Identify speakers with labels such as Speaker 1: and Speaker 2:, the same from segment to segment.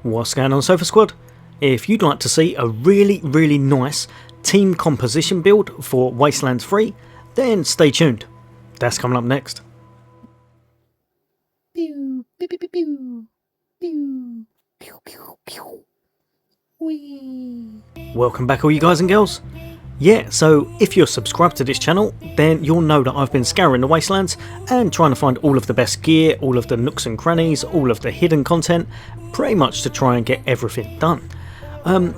Speaker 1: What's going on, Sofa Squad? If you'd like to see a really nice team composition build for Wasteland 3, then stay tuned. That's coming up next.
Speaker 2: Pew, pew, pew, pew, pew. Pew, pew, pew, pew. Whee.
Speaker 1: Welcome back, all you guys and girls. Yeah, so if you're subscribed to this channel, then you'll know that I've been scouring the Wastelands and trying to find all of the best gear, all of the nooks and crannies, all of the hidden content, pretty much to try and get everything done.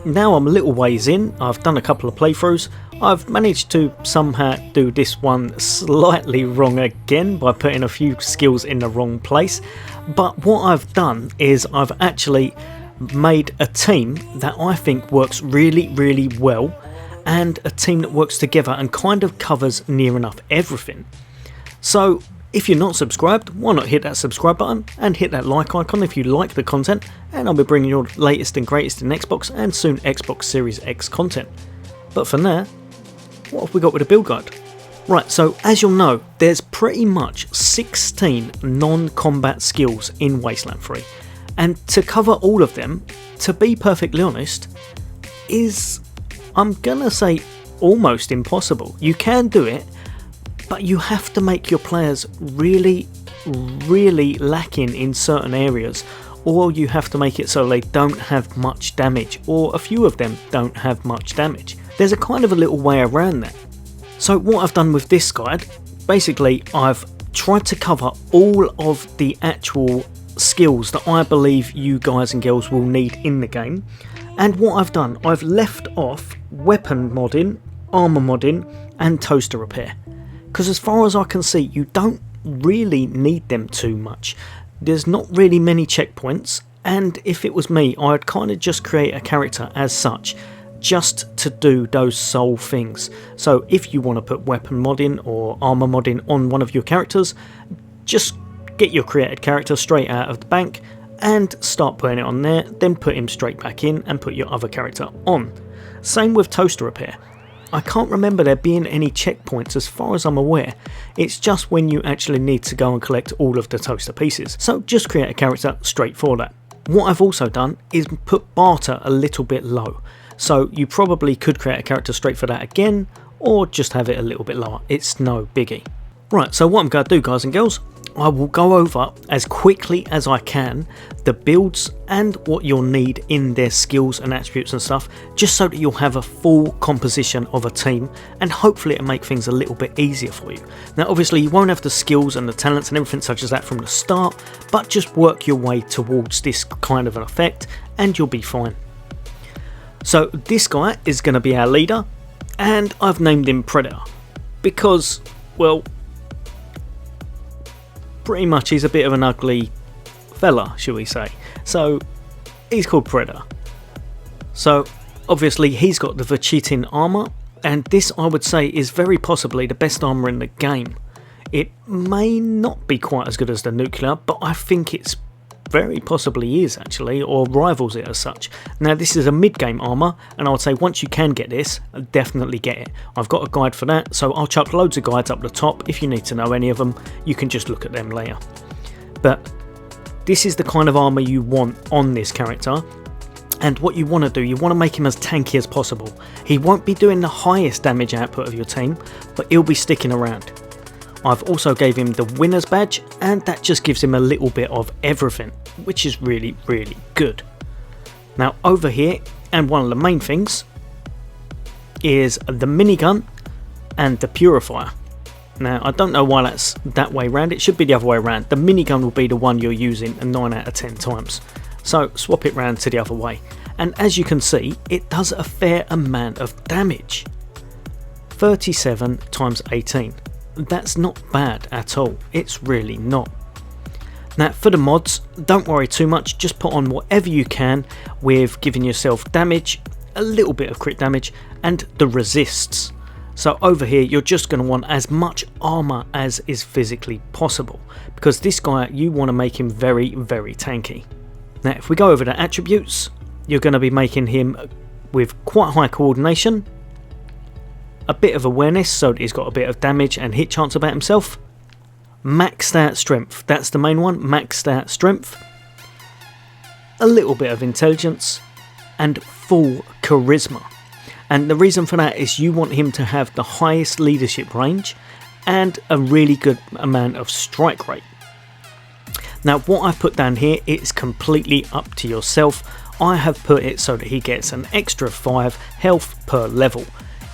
Speaker 1: Now I'm a little ways in, I've done a couple of playthroughs, I've managed to somehow do this one slightly wrong again by putting a few skills in the wrong place, but what I've done is I've actually made a team that I think works really well, and a team that works together and kind of covers near enough everything. So if you're not subscribed, why not hit that subscribe button and hit that like icon if you like the content, and I'll be bringing you the latest and greatest in Xbox and soon Xbox Series X content. But for now, what have we got with the build guide? Right, so as you'll know, there's pretty much 16 non-combat skills in Wasteland 3, and to cover all of them, to be perfectly honest, is, I'm gonna say, almost impossible. You can do it, but you have to make your players really lacking in certain areas, or you have to make it so they don't have much damage, or a few of them don't have much damage. There's a kind of a little way around that. So what I've done with this guide, basically I've tried to cover all of the actual skills that I believe you guys and girls will need in the game. And what I've done, I've left off weapon modding, armour modding and toaster repair. Because as far as I can see, you don't really need them too much. There's not really many checkpoints, and if it was me, I'd kind of just create a character as such, just to do those sole things. So if you want to put weapon modding or armour modding on one of your characters, just get your created character straight out of the bank and start putting it on there, then put him straight back in and put your other character on. Same with toaster repair. I can't remember there being any checkpoints as far as I'm aware, it's just when you actually need to go and collect all of the toaster pieces, so just create a character straight for that. What I've also done is put barter a little bit low, so you probably could create a character straight for that again, or just have it a little bit lower, it's no biggie. Right, so what I'm going to do, guys and girls, I will go over as quickly as I can the builds and what you'll need in their skills and attributes and stuff, just so that you'll have a full composition of a team, and hopefully it'll make things a little bit easier for you. Now obviously you won't have the skills and the talents and everything such as that from the start, but just work your way towards this kind of an effect and you'll be fine. So this guy is going to be our leader, and I've named him Predator because, well, pretty much he's a bit of an ugly fella, shall we say. So he's called Predator. So obviously he's got the cheating armour, and this I would say is very possibly the best armour in the game. It may not be quite as good as the nuclear, but I think it's very possibly is actually, or rivals it as such. Now this is a mid-game armour, and I would say once you can get this, definitely get it. I've got a guide for that, so I'll chuck loads of guides up the top. If you need to know any of them, you can just look at them later. But this is the kind of armour you want on this character, and what you want to do, you want to make him as tanky as possible. He won't be doing the highest damage output of your team, but he'll be sticking around. I've also gave him the winner's badge, and that just gives him a little bit of everything, which is really good. Now over here, and one of the main things, is the minigun and the purifier. Now I don't know why that's that way around, it should be the other way around. The minigun will be the one you're using 9 out of 10 times. So swap it round to the other way. And as you can see, it does a fair amount of damage. 37 times 18. That's not bad at all, it's really not. Now for the mods, don't worry too much, just put on whatever you can with giving yourself damage, a little bit of crit damage, and the resists. So over here you're just going to want as much armour as is physically possible, because this guy, you want to make him very tanky. Now if we go over the attributes, you're going to be making him with quite high coordination, a bit of awareness so that he's got a bit of damage and hit chance about himself, maxed out strength, that's the main one, maxed out strength, a little bit of intelligence, and full charisma. And the reason for that is you want him to have the highest leadership range and a really good amount of strike rate. Now what I've put down here is completely up to yourself. I have put it so that he gets an extra 5 health per level.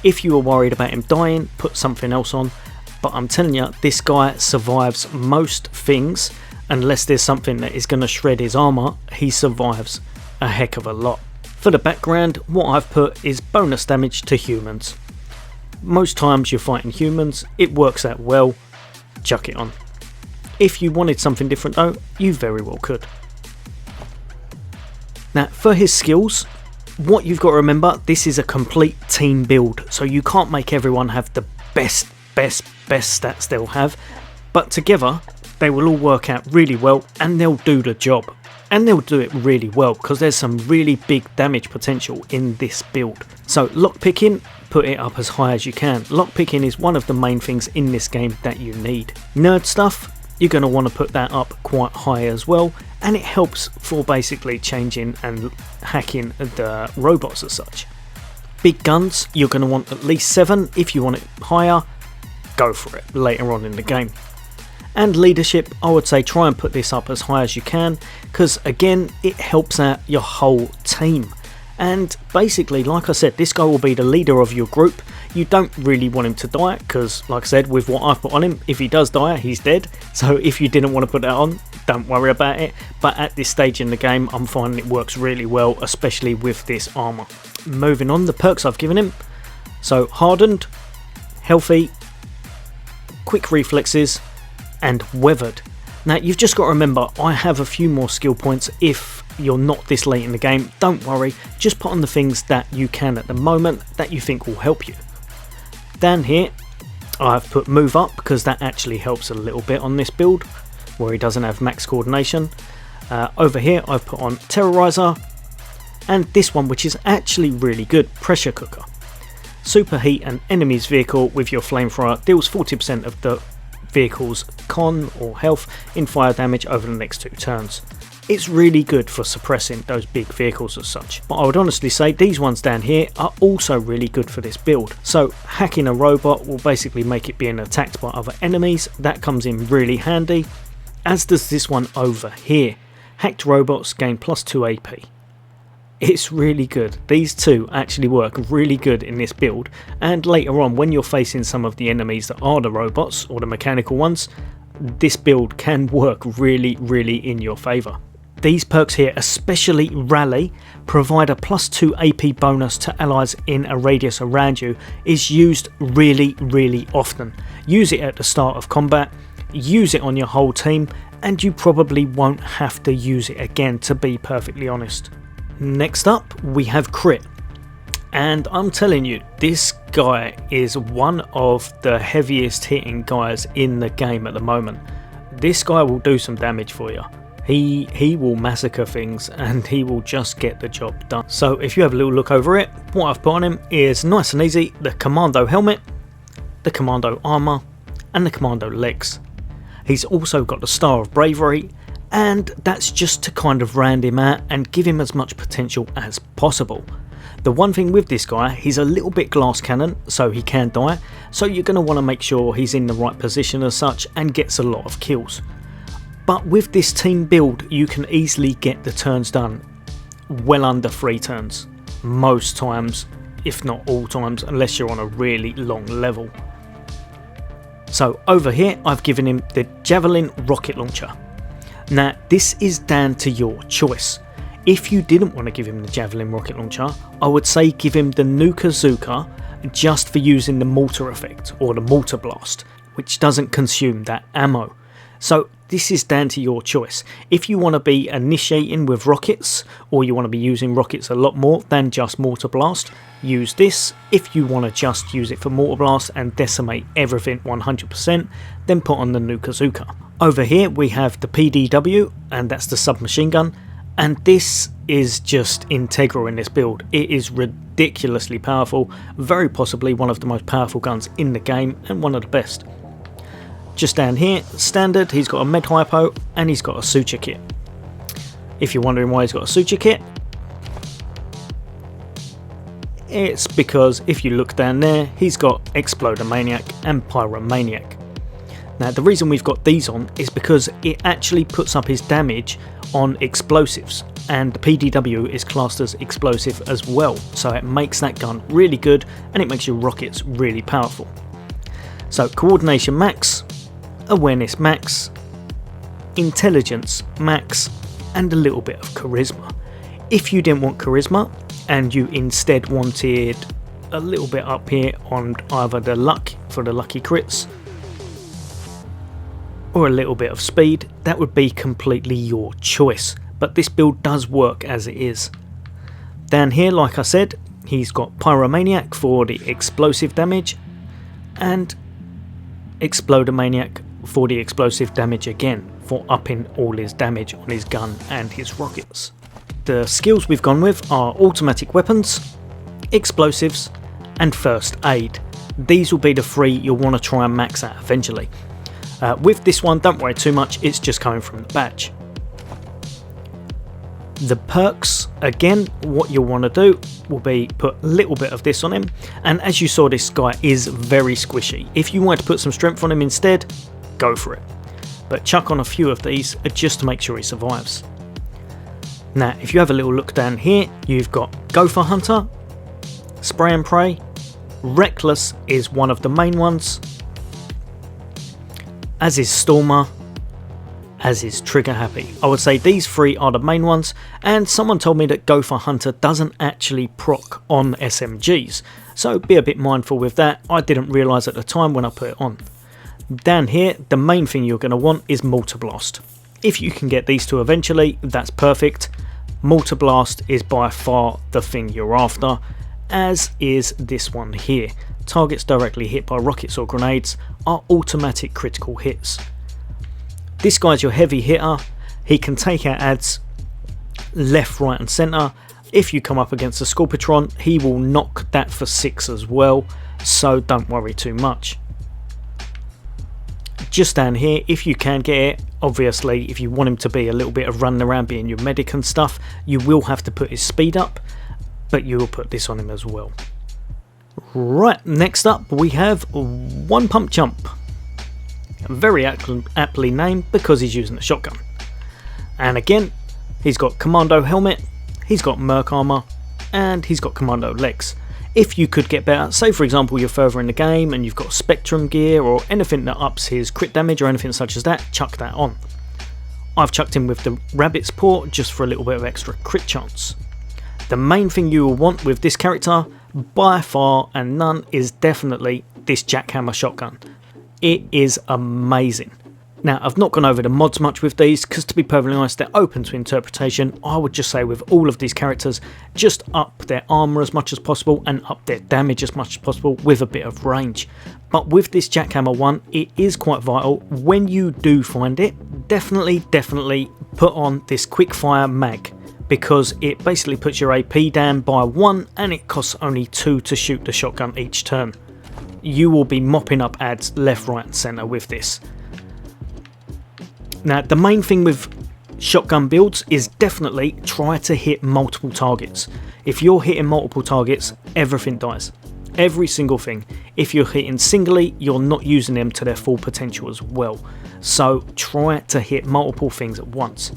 Speaker 1: If you are worried about him dying, put something else on, but I'm telling you, this guy survives most things. Unless there's something that is going to shred his armour, he survives a heck of a lot. For the background, what I've put is bonus damage to humans. Most times you're fighting humans, it works out well, chuck it on. If you wanted something different though, you very well could. Now for his skills, what you've got to remember, this is a complete team build, so you can't make everyone have the best stats they'll have, but together they will all work out really well and they'll do the job. And they'll do it really well because there's some really big damage potential in this build. So lockpicking, put it up as high as you can. Lockpicking is one of the main things in this game that you need. Nerd stuff, you're going to want to put that up quite high as well, and it helps for basically changing and hacking the robots as such. Big guns, you're going to want at least 7. If you want it higher, go for it later on in the game. And leadership, I would say try and put this up as high as you can, because again it helps out your whole team. And basically, like I said, this guy will be the leader of your group. You don't really want him to die because, like I said, with what I've put on him, if he does die, he's dead. So if you didn't want to put that on, don't worry about it. But at this stage in the game, I'm finding it works really well, especially with this armour. Moving on, the perks I've given him. So hardened, healthy, quick reflexes, and weathered. Now you've just got to remember, I have a few more skill points if you're not this late in the game. Don't worry, just put on the things that you can at the moment that you think will help you. Down here I've put move up because that actually helps a little bit on this build where he doesn't have max coordination. Over here I've put on terrorizer, and this one, which is actually really good, pressure cooker. Superheat an enemy's vehicle with your flamethrower, deals 40% of the vehicle's con or health in fire damage over the next 2 turns. It's really good for suppressing those big vehicles as such, but I would honestly say these ones down here are also really good for this build. So hacking a robot will basically make it being attacked by other enemies. That comes in really handy, as does this one over here. Hacked robots gain +2 AP. It's really good. These two actually work really good in this build, and later on when you're facing some of the enemies that are the robots or the mechanical ones, this build can work really in your favour. These perks here, especially Rally, provide a +2 AP bonus to allies in a radius around you, is used really often. Use it at the start of combat, use it on your whole team, and you probably won't have to use it again, to be perfectly honest. Next up we have Critt, and I'm telling you, this guy is one of the heaviest hitting guys in the game at the moment. This guy will do some damage for you. He will massacre things and he will just get the job done. So if you have a little look over it, what I've put on him is nice and easy: the commando helmet, the commando armour, and the commando legs. He's also got the Star of Bravery, and that's just to kind of round him out and give him as much potential as possible. The one thing with this guy, he's a little bit glass cannon, so he can die, so you're going to want to make sure he's in the right position as such and gets a lot of kills. But with this team build, you can easily get the turns done well under 3 turns, most times, if not all times, unless you're on a really long level. So over here I've given him the Javelin rocket launcher. Now this is down to your choice. If you didn't want to give him the Javelin rocket launcher, I would say give him the Nuka-Zuka just for using the mortar effect or the mortar blast, which doesn't consume that ammo. So this is down to your choice. If you want to be initiating with rockets, or you want to be using rockets a lot more than just mortar blast, use this. If you want to just use it for mortar blast and decimate everything 100%, then put on the Nuka-Zuka. Over here we have the PDW, and that's the submachine gun, and this is just integral in this build. It is ridiculously powerful, very possibly one of the most powerful guns in the game and one of the best. Just down here, standard, he's got a med hypo and he's got a suture kit. If you're wondering why he's got a suture kit, it's because if you look down there, he's got Explodomaniac and Pyromaniac. Now the reason we've got these on is because it actually puts up his damage on explosives, and the PDW is classed as explosive as well, so it makes that gun really good and it makes your rockets really powerful. So coordination max, awareness max, intelligence max, and a little bit of charisma. If you didn't want charisma and you instead wanted a little bit up here on either the luck for the lucky crits or a little bit of speed, that would be completely your choice, but this build does work as it is. Down here, like I said, he's got Pyromaniac for the explosive damage and Explodomaniac for the explosive damage again, for upping all his damage on his gun and his rockets. The skills we've gone with are automatic weapons, explosives and first aid. These will be the three you'll want to try and max out eventually. With this one, don't worry too much, it's just coming from the badge. The perks, again, what you'll want to do will be put a little bit of this on him, and as you saw, this guy is very squishy. If you wanted to put some strength on him instead, go for it, but chuck on a few of these just to make sure he survives. Now if you have a little look down here, you've got Gopher Hunter, Spray and Pray, Reckless is one of the main ones, as is Stormer, as is Trigger Happy. I would say these three are the main ones, and someone told me that Gopher Hunter doesn't actually proc on SMGs, so be a bit mindful with that. I didn't realise at the time when I put it on. Down here, the main thing you're going to want is Mortar Blast. If you can get these two eventually, that's perfect. Mortar Blast is by far the thing you're after, as is this one here. Targets directly hit by rockets or grenades are automatic critical hits. This guy's your heavy hitter. He can take out adds left, right and centre. If you come up against a Scorpitron, he will knock that for 6 as well, so don't worry too much. Just down here, if you can get it, obviously if you want him to be a little bit of running around being your medic and stuff, you will have to put his speed up, but you will put this on him as well. Right, next up we have One Pump Chump. Very aptly named because he's using a shotgun. And again, he's got Commando Helmet, he's got Merc Armour, and he's got Commando Legs. If you could get better, say for example you're further in the game and you've got Spectrum gear or anything that ups his crit damage or anything such as that, chuck that on. I've chucked him with the Rabbit's Paw just for a little bit of extra crit chance. The main thing you will want with this character, by far and none, is definitely this Jackhammer shotgun. It is amazing. Now I've not gone over the mods much with these because to be perfectly honest they're open to interpretation. I would just say with all of these characters, just up their armour as much as possible and up their damage as much as possible with a bit of range. But with this Jackhammer one, it is quite vital. When you do find it, definitely put on this quickfire mag, because it basically puts your AP down by 1 and it costs only 2 to shoot the shotgun each turn. You will be mopping up adds left, right and centre with this. Now the main thing with shotgun builds is definitely try to hit multiple targets. If you're hitting multiple targets, everything dies. Every single thing. If you're hitting singly, you're not using them to their full potential as well. So try to hit multiple things at once.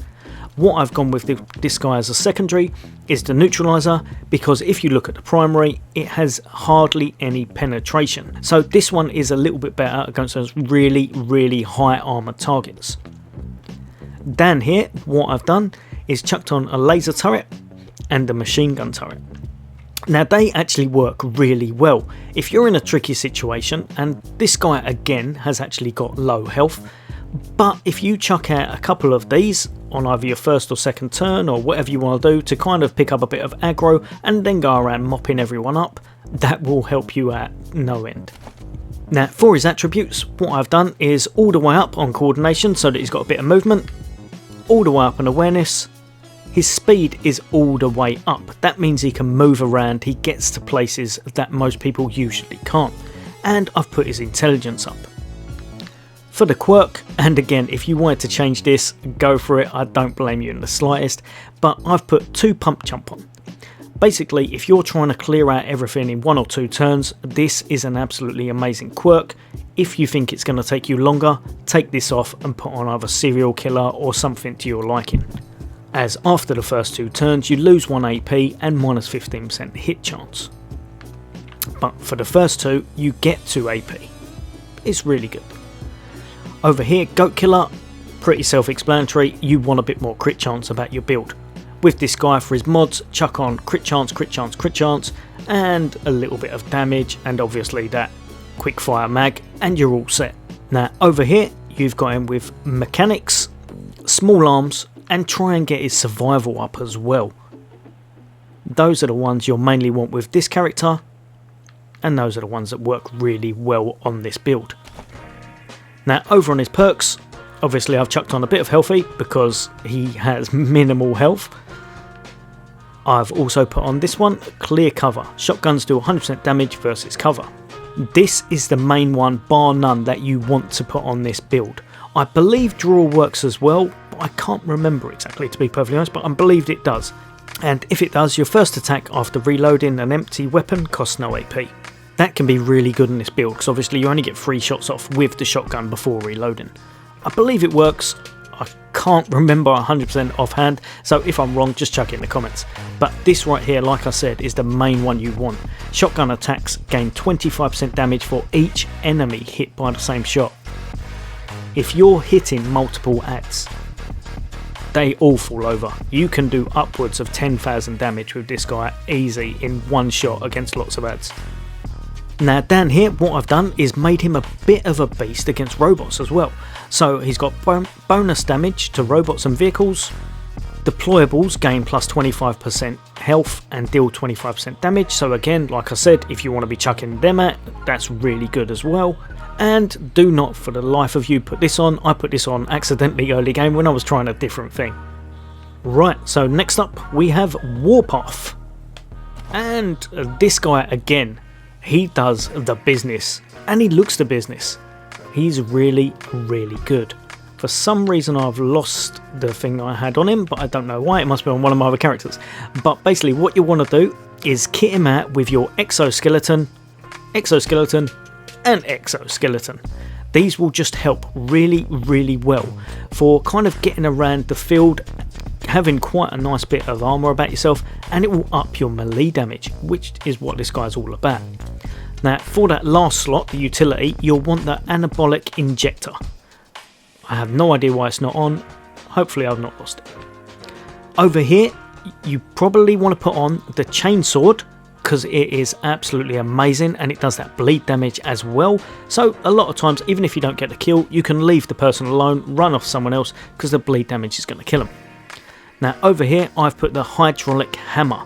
Speaker 1: What I've gone with this guy as a secondary is the neutralizer, because if you look at the primary, it has hardly any penetration. So this one is a little bit better against those really high armor targets. Down here, what I've done is chucked on a laser turret and a machine gun turret. Now they actually work really well if you're in a tricky situation, and this guy again has actually got low health. But if you chuck out a couple of these on either your first or second turn or whatever you want to do to kind of pick up a bit of aggro and then go around mopping everyone up, that will help you out no end. Now for his attributes, what I've done is all the way up on coordination so that he's got a bit of movement, all the way up on awareness. His speed is all the way up. That means he can move around, he gets to places that most people usually can't. And I've put his intelligence up. For the quirk, and again, if you wanted to change this, go for it, I don't blame you in the slightest, but I've put 2 pump chump on. Basically, if you're trying to clear out everything in 1 or 2 turns, this is an absolutely amazing quirk. If you think it's going to take you longer, take this off and put on either serial killer or something to your liking. As after the first 2 turns you lose 1 AP and minus 15% hit chance. But for the first 2 you get 2 AP. It's really good. Over here, Goat Killer, pretty self-explanatory, you want a bit more crit chance about your build. With this guy, for his mods, chuck on crit chance, crit chance, crit chance, and a little bit of damage, and obviously that quick fire mag, and you're all set. Now over here, you've got him with mechanics, small arms, and try and get his survival up as well. Those are the ones you'll mainly want with this character, and those are the ones that work really well on this build. Now over on his perks, obviously I've chucked on a bit of healthy because he has minimal health. I've also put on this one, clear cover. Shotguns do 100% damage versus cover. This is the main one, bar none, that you want to put on this build. I believe draw works as well, but I can't remember exactly, to be perfectly honest, but I believe it does. And if it does, your first attack after reloading an empty weapon costs no AP. That can be really good in this build, because obviously you only get 3 shots off with the shotgun before reloading. I believe it works. I can't remember 100% offhand, so if I'm wrong, just chuck it in the comments. But this right here, like I said, is the main one you want. Shotgun attacks gain 25% damage for each enemy hit by the same shot. If you're hitting multiple ads, they all fall over. You can do upwards of 10,000 damage with this guy easy in one shot against lots of ads. Now down here, what I've done is made him a bit of a beast against robots as well. So he's got bonus damage to robots and vehicles. Deployables gain plus 25% health and deal 25% damage. So again, like I said, if you want to be chucking them at, that's really good as well. And do not for the life of you put this on. I put this on accidentally early game when I was trying a different thing. Right, so next up we have Warpath. And this guy again, he does the business and he looks the business. He's really, really good. For some reason I've lost the thing I had on him, but I don't know why. It must be on one of my other characters. But basically what you want to do is kit him out with your exoskeleton, and exoskeleton. These will just help really, really well for kind of getting around the field, having quite a nice bit of armor about yourself, and it will up your melee damage, which is what this guy's all about. Now for that last slot, the utility, you'll want the anabolic injector. I have no idea why it's not on. Hopefully I've not lost it. Over here, you probably want to put on the chainsword, because it is absolutely amazing and it does that bleed damage as well. So a lot of times, even if you don't get the kill, you can leave the person alone, run off someone else, because the bleed damage is going to kill them. Now over here, I've put the hydraulic hammer.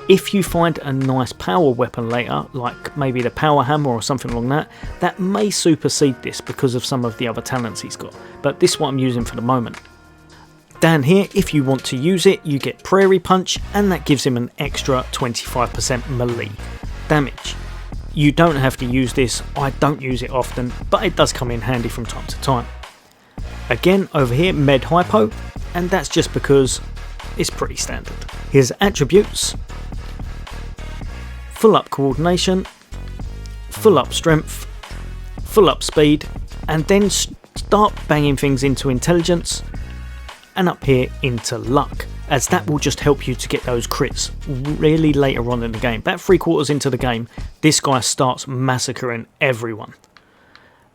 Speaker 1: If you find a nice power weapon later, like maybe the power hammer or something along that, that may supersede this because of some of the other talents he's got. But this is what I'm using for the moment. Down here, if you want to use it, you get Prairie Punch, and that gives him an extra 25% melee damage. You don't have to use this, I don't use it often, but it does come in handy from time to time. Again, over here, Med Hypo, and that's just because it's pretty standard. His attributes: full up coordination, full up strength, full up speed, and then start banging things into intelligence, and up here into luck, as that will just help you to get those crits really later on in the game. About 3/4 into the game, this guy starts massacring everyone.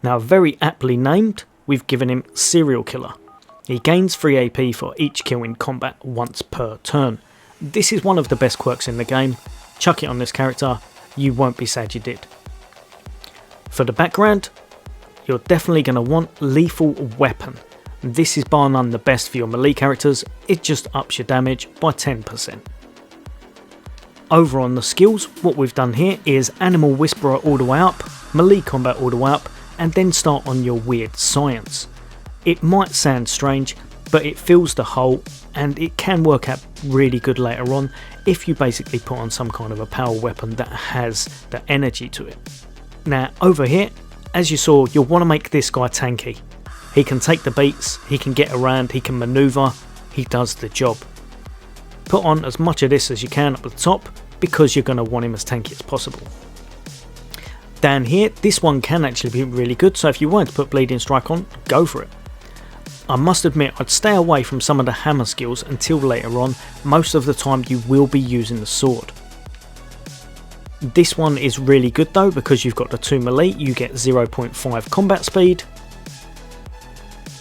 Speaker 1: Now very aptly named, we've given him Serial Killer. He gains 3 AP for each kill in combat once per turn. This is one of the best quirks in the game. Chuck it on this character, you won't be sad you did. For the background, you're definitely going to want Lethal Weapon. This is bar none the best for your melee characters, it just ups your damage by 10%. Over on the skills, what we've done here is Animal Whisperer all the way up, melee combat all the way up, and then start on your weird science. It might sound strange, but it fills the hole, and it can work out really good later on if you basically put on some kind of a power weapon that has the energy to it. Now over here, as you saw, you'll want to make this guy tanky. He can take the beats, he can get around, he can manoeuvre, he does the job. Put on as much of this as you can up the top because you're going to want him as tanky as possible. Down here, this one can actually be really good, so if you wanted to put Bleeding Strike on, go for it. I must admit I'd stay away from some of the hammer skills until later on. Most of the time you will be using the sword. This one is really good though because you've got the 2 melee, you get 0.5 combat speed.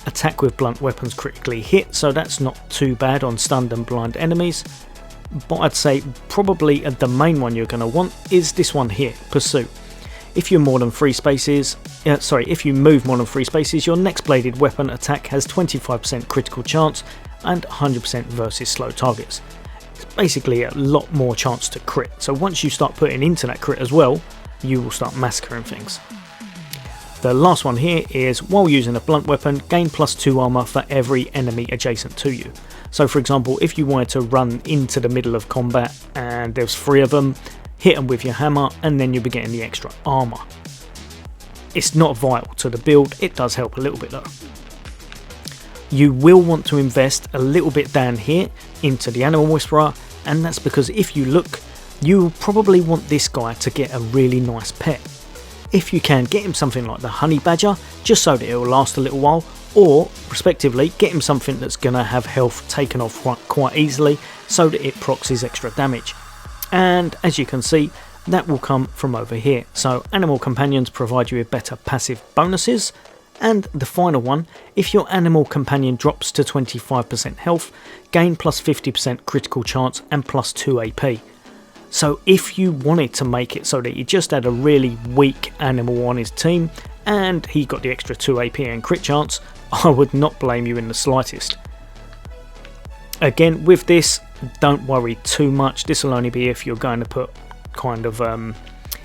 Speaker 1: Attack with blunt weapons critically hit, so that's not too bad on stunned and blind enemies. But I'd say probably the main one you're going to want is this one here, Pursuit. If you're more than 3 spaces, if you move more than 3 spaces, your next bladed weapon attack has 25% critical chance and 100% versus slow targets. It's basically a lot more chance to crit, so once you start putting into that crit as well, you will start massacring things. The last one here is, while using a blunt weapon, gain +2 armor for every enemy adjacent to you. So for example, if you wanted to run into the middle of combat and there's 3 of them, hit them with your hammer and then you'll be getting the extra armor. It's not vital to the build, it does help a little bit though. You will want to invest a little bit down here into the Animal Whisperer, and that's because if you look, you'll probably want this guy to get a really nice pet. If you can, get him something like the Honey Badger, just so that it will last a little while, or respectively get him something that's going to have health taken off quite easily so that it procs his extra damage. And as you can see, that will come from over here. So animal companions provide you with better passive bonuses. And the final one, if your animal companion drops to 25% health, gain +50% critical chance and +2 AP. So if you wanted to make it so that you just had a really weak animal on his team and he got the extra 2 AP and crit chance, I would not blame you in the slightest. Again, with this, don't worry too much. This will only be if you're going to put kind of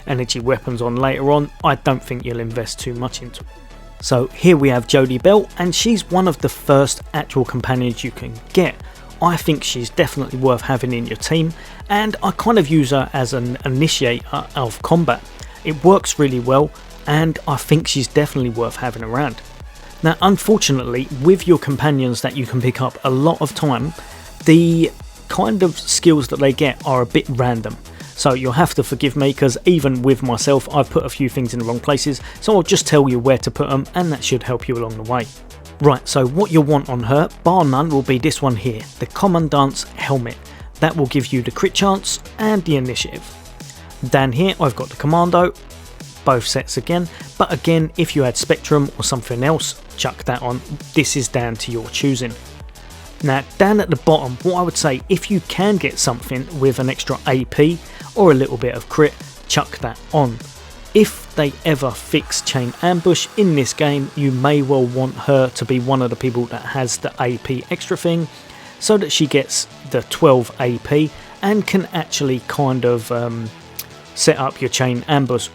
Speaker 1: energy weapons on later on. I don't think you'll invest too much into it. So here we have Jodie Bell, and she's one of the first actual companions you can get. I think she's definitely worth having in your team, and I kind of use her as an initiator of combat. It works really well, and I think she's definitely worth having around. Now unfortunately, with your companions that you can pick up a lot of time, the kind of skills that they get are a bit random. So you'll have to forgive me, because even with myself I've put a few things in the wrong places, so I'll just tell you where to put them and that should help you along the way. Right, so what you'll want on her, bar none, will be this one here, the Commandant's Helmet. That will give you the crit chance and the initiative. Down here I've got the Commando, both sets again, but again if you had Spectrum or something else, chuck that on. This is down to your choosing. Now down at the bottom, what I would say, if you can get something with an extra AP or a little bit of crit, chuck that on. If they ever fix Chain Ambush in this game, you may well want her to be one of the people that has the AP extra thing, so that she gets the 12 AP and can actually kind of set up your Chain Ambush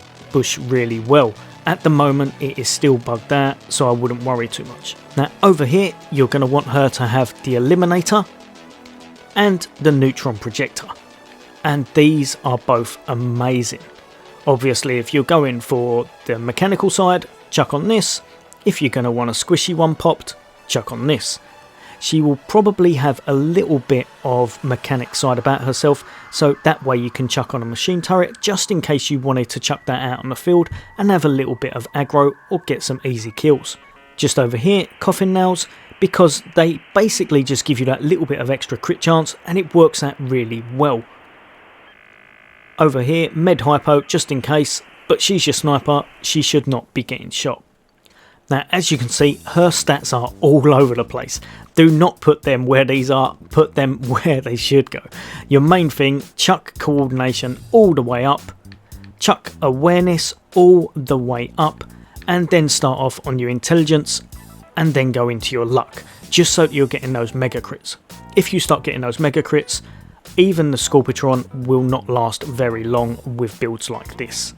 Speaker 1: really well. At the moment it is still bugged out, so I wouldn't worry too much. Now over here you're going to want her to have the Eliminator and the Neutron Projector, and these are both amazing. Obviously if you're going for the mechanical side, chuck on this. If you're going to want a squishy one popped, chuck on this. She will probably have a little bit of mechanic side about herself, so that way you can chuck on a machine turret just in case you wanted to chuck that out on the field and have a little bit of aggro or get some easy kills. Just over here, Coffin Nails, because they basically just give you that little bit of extra crit chance and it works out really well. Over here, Med Hypo, just in case, but she's your sniper, she should not be getting shot. Now as you can see, her stats are all over the place. Do not put them where these are, put them where they should go. Your main thing, chuck coordination all the way up, chuck awareness all the way up, and then start off on your intelligence and then go into your luck, just so that you're getting those mega crits. If you start getting those mega crits, even the Scorpitron will not last very long with builds like this.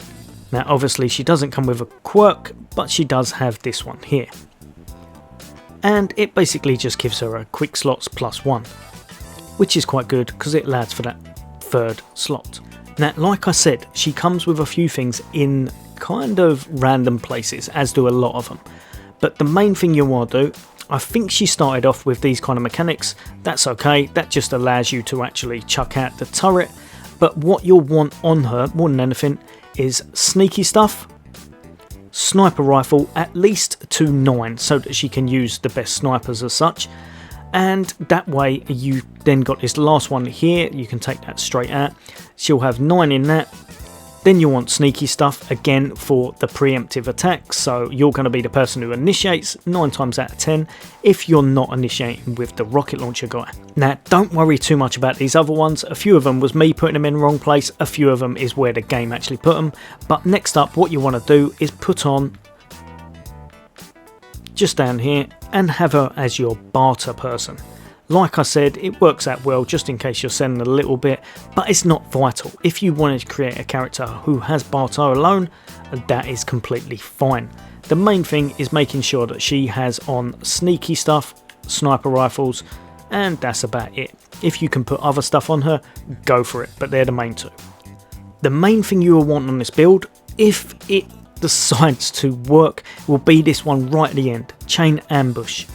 Speaker 1: Now obviously she doesn't come with a quirk, but she does have this one here. And it basically just gives her a quick slots +1, which is quite good because it allows for that 3rd slot. Now like I said, she comes with a few things in kind of random places, as do a lot of them. But the main thing you want to do, I think she started off with these kind of mechanics. That's okay, that just allows you to actually chuck out the turret. But what you'll want on her more than anything is sneaky stuff, sniper rifle at least to 9 so that she can use the best snipers as such. And that way you then got this last one here, you can take that straight out. She'll have 9 in that. Then you want sneaky stuff again for the preemptive attacks, so you're going to be the person who initiates 9 times out of 10 if you're not initiating with the rocket launcher guy. Now don't worry too much about these other ones, a few of them was me putting them in the wrong place, a few of them is where the game actually put them. But next up what you want to do is put on, just down here, and have her as your barter person. Like I said, it works out well just in case you're sending a little bit, but it's not vital. If you wanted to create a character who has barter alone, that is completely fine. The main thing is making sure that she has on sneaky stuff, sniper rifles, and that's about it. If you can put other stuff on her, go for it, but they're the main two. The main thing you will want on this build, if it decides to work, will be this one right at the end, chain ambush.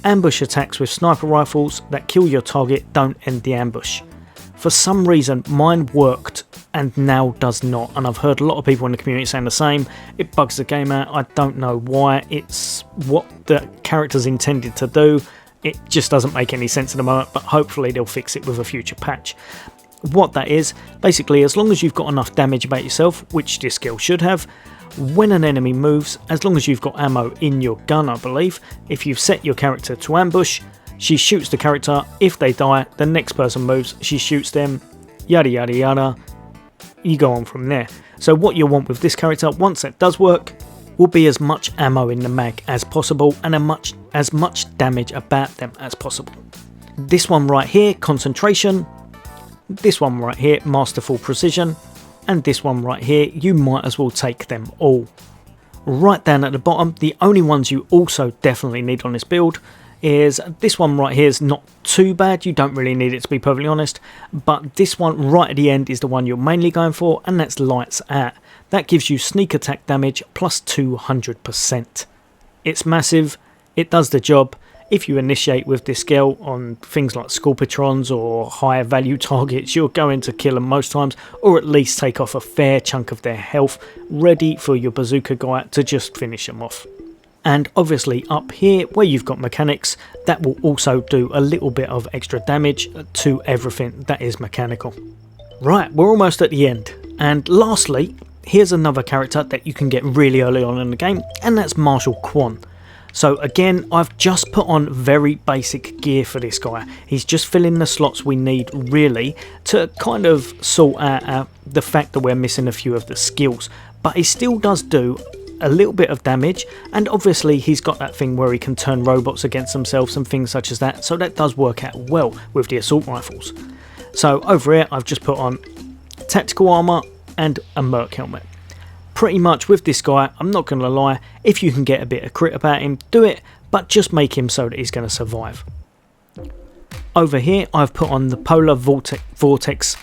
Speaker 1: Ambush attacks with sniper rifles that kill your target don't end the ambush. For some reason mine worked and now does not, and I've heard a lot of people in the community saying the same. It bugs the game out, I don't know why, it's what the character's intended to do. It just doesn't make any sense at the moment, but hopefully they'll fix it with a future patch. What that is, basically as long as you've got enough damage about yourself, which this skill should have, when an enemy moves, as long as you've got ammo in your gun I believe, if you've set your character to ambush, she shoots the character, if they die, the next person moves, she shoots them, yada yada yada, you go on from there. So what you want with this character, once that does work, will be as much ammo in the mag as possible and as much damage about them as possible. This one right here, concentration, this one right here, masterful precision, and this one right here, you might as well take them all. Right down at the bottom, the only ones you also definitely need on this build is this one right here is not too bad, you don't really need it to be perfectly honest, but this one right at the end is the one you're mainly going for, and that's lights out. That gives you sneak attack damage plus 200%. It's massive, it does the job. If you initiate with this skill on things like Scorpitrons or higher value targets, you're going to kill them most times, or at least take off a fair chunk of their health, ready for your bazooka guy to just finish them off. And obviously up here where you've got mechanics, that will also do a little bit of extra damage to everything that is mechanical. Right, we're almost at the end, and lastly, here's another character that you can get really early on in the game, and that's Marshal Kwon. So again, I've just put on very basic gear for this guy. He's just filling the slots we need really to kind of sort out the fact that we're missing a few of the skills. But he still does do a little bit of damage, and obviously he's got that thing where he can turn robots against themselves and things such as that, so that does work out well with the assault rifles. So over here I've just put on tactical armour and a merc helmet. Pretty much with this guy, I'm not going to lie, if you can get a bit of crit about him, do it, but just make him so that he's going to survive. Over here I've put on the Polar Vortex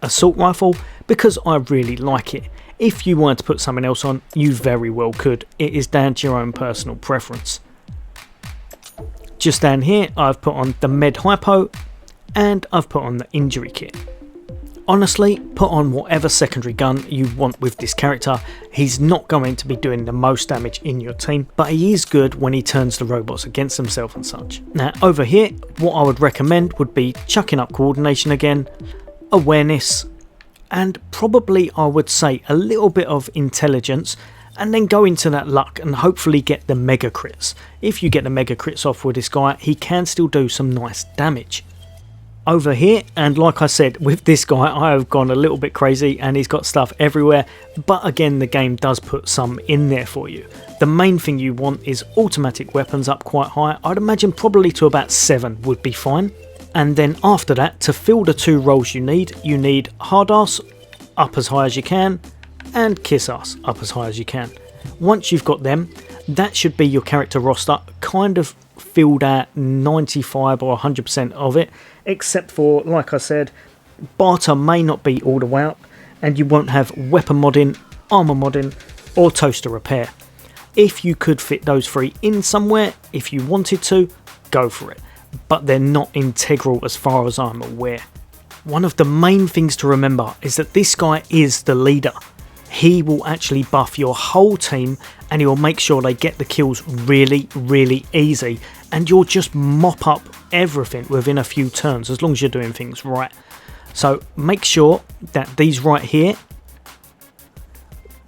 Speaker 1: assault rifle because I really like it. If you wanted to put something else on, you very well could. It is down to your own personal preference. Just down here I've put on the Med Hypo and I've put on the injury kit. Honestly, put on whatever secondary gun you want with this character. He's not going to be doing the most damage in your team, but he is good when he turns the robots against himself and such. Now over here, what I would recommend would be chucking up coordination again, awareness, and probably I would say a little bit of intelligence, and then go into that luck and hopefully get the mega crits. If you get the mega crits off with this guy, he can still do some nice damage. Over here, and like I said, with this guy I have gone a little bit crazy and he's got stuff everywhere, but again the game does put some in there for you. The main thing you want is automatic weapons up quite high. I'd imagine probably to about 7 would be fine. And then after that, to fill the 2 roles you need hard ass up as high as you can and kiss ass up as high as you can. Once you've got them, that should be your character roster kind of filled out 95 or 100% of it, except for, like I said, barter may not be all the way up, and you won't have weapon modding, armor modding, or toaster repair. If you could fit those 3 in somewhere, if you wanted to, go for it. But they're not integral as far as I'm aware. One of the main things to remember is that this guy is the leader. He will actually buff your whole team and he'll make sure they get the kills really, really easy. And you'll just mop up everything within a few turns as long as you're doing things right. So make sure that these right here,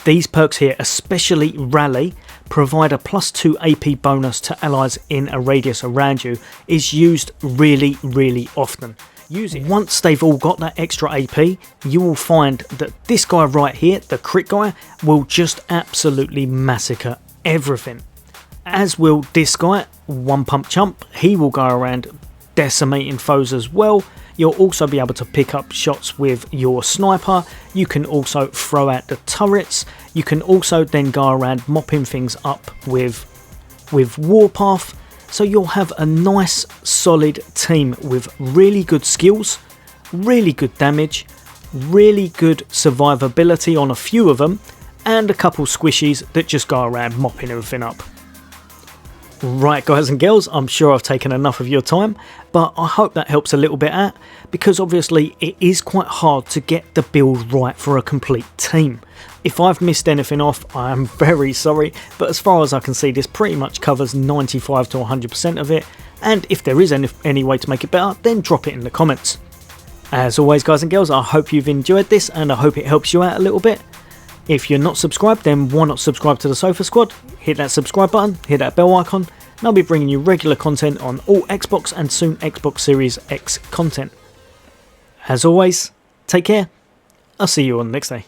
Speaker 1: these perks here, especially Rally, provide a +2 AP bonus to allies in a radius around you, is used really, really often. Use it. Once they've all got that extra AP, you will find that this guy right here, the Critt guy, will just absolutely massacre everything. As will this guy, One Pump Chump. He will go around decimating foes as well. You'll also be able to pick up shots with your sniper. You can also throw out the turrets. You can also then go around mopping things up with Warpath. So you'll have a nice solid team with really good skills, really good damage, really good survivability on a few of them, and a couple squishies that just go around mopping everything up. Right guys and girls, I'm sure I've taken enough of your time, but I hope that helps a little bit out, because obviously it is quite hard to get the build right for a complete team. If I've missed anything off, I am very sorry, but as far as I can see, this pretty much covers 95 to 100% of it, and if there is any way to make it better, then drop it in the comments. As always guys and girls, I hope you've enjoyed this and I hope it helps you out a little bit. If you're not subscribed, then why not subscribe to the Sofa Squad? Hit that subscribe button, hit that bell icon, and I'll be bringing you regular content on all Xbox and soon Xbox Series X content. As always, take care. I'll see you on the next day.